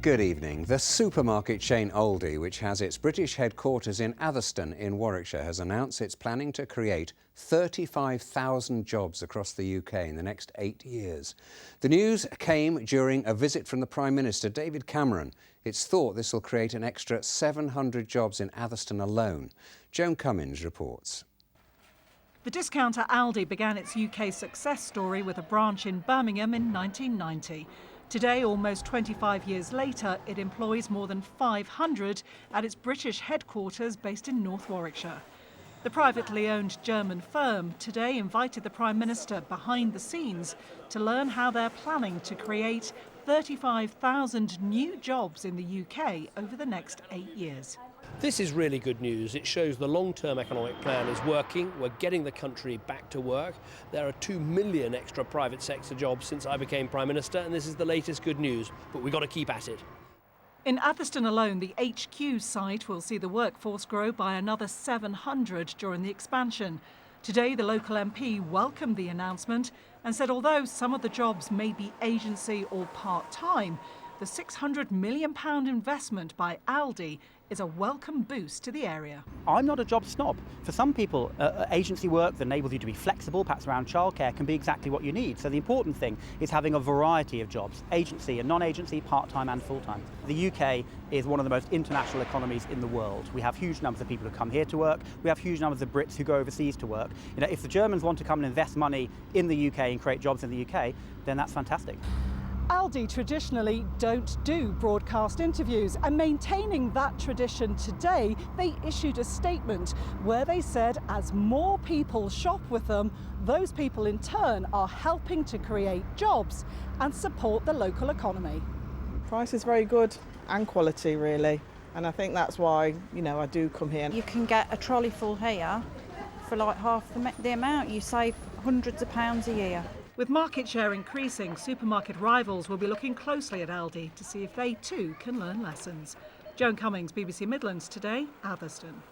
Good evening. The supermarket chain Aldi, which has its British headquarters in Atherstone in Warwickshire, has announced it's planning to create 35,000 jobs across the UK in the next 8 years. The news came during a visit from the Prime Minister, David Cameron. It's thought this will create an extra 700 jobs in Atherstone alone. Joan Cummins reports. The discounter Aldi began its UK success story with a branch in Birmingham in 1990. Today, almost 25 years later, it employs more than 500 at its British headquarters based in North Warwickshire. The privately owned German firm today invited the Prime Minister behind the scenes to learn how they're planning to create 35,000 new jobs in the UK over the next 8 years. This is really good news. It shows the long-term economic plan is working. We're getting the country back to work. There are 2 million extra private sector jobs since I became Prime Minister, and this is the latest good news, but we've got to keep at it. In Atherstone alone, the HQ site will see the workforce grow by another 700 during the expansion. Today, the local MP welcomed the announcement and said although some of the jobs may be agency or part-time, the £600 million investment by Aldi is a welcome boost to the area. I'm not a job snob. For some people, agency work that enables you to be flexible, perhaps around childcare, can be exactly what you need. So the important thing is having a variety of jobs, agency and non-agency, part-time and full-time. The UK is one of the most international economies in the world. We have huge numbers of people who come here to work. We have huge numbers of Brits who go overseas to work. You know, if the Germans want to come and invest money in the UK and create jobs in the UK, then that's fantastic. Aldi traditionally don't do broadcast interviews, and maintaining that tradition today, they issued a statement where they said as more people shop with them, those people in turn are helping to create jobs and support the local economy. Price is very good and quality really, and I think that's why, you know, I do come here. You can get a trolley full here for like half the amount. You save hundreds of pounds a year. With market share increasing, supermarket rivals will be looking closely at Aldi to see if they too can learn lessons. Joan Cummins, BBC Midlands Today, Atherstone.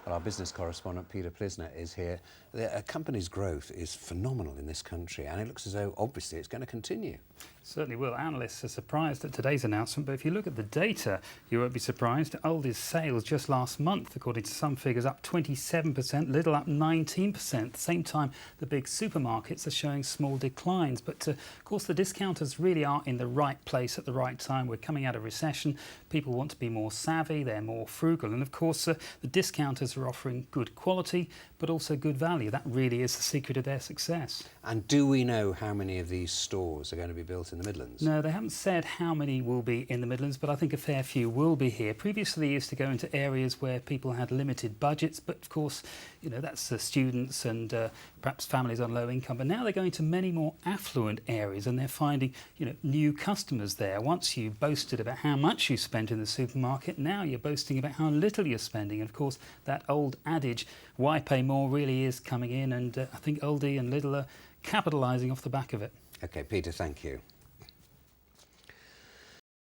Well, our business correspondent Peter Plisner is here. The company's growth is phenomenal in this country, and it looks as though obviously it's going to continue. Certainly will. Analysts are surprised at today's announcement, but if you look at the data, you won't be surprised. Aldi's sales just last month, according to some figures, up 27%, Lidl up 19%. At the same time, the big supermarkets are showing small declines. But of course, the discounters really are in the right place at the right time. We're coming out of recession. People want to be more savvy, they're more frugal. And of course, the discounters are offering good quality, but also good value. That really is the secret of their success. And do we know how many of these stores are going to be built in the Midlands? No, they haven't said how many will be in the Midlands, but I think a fair few will be here. Previously, they used to go into areas where people had limited budgets, but of course, you know, that's students and perhaps families on low income. But now they're going to many more affluent areas, and they're finding, you know, new customers there. Once you boasted about how much you spent in the supermarket, now you're boasting about how little you're spending. And of course, that old adage, why pay more, really is coming in, and I think Aldi and Lidl are capitalising off the back of it. OK, Peter, thank you.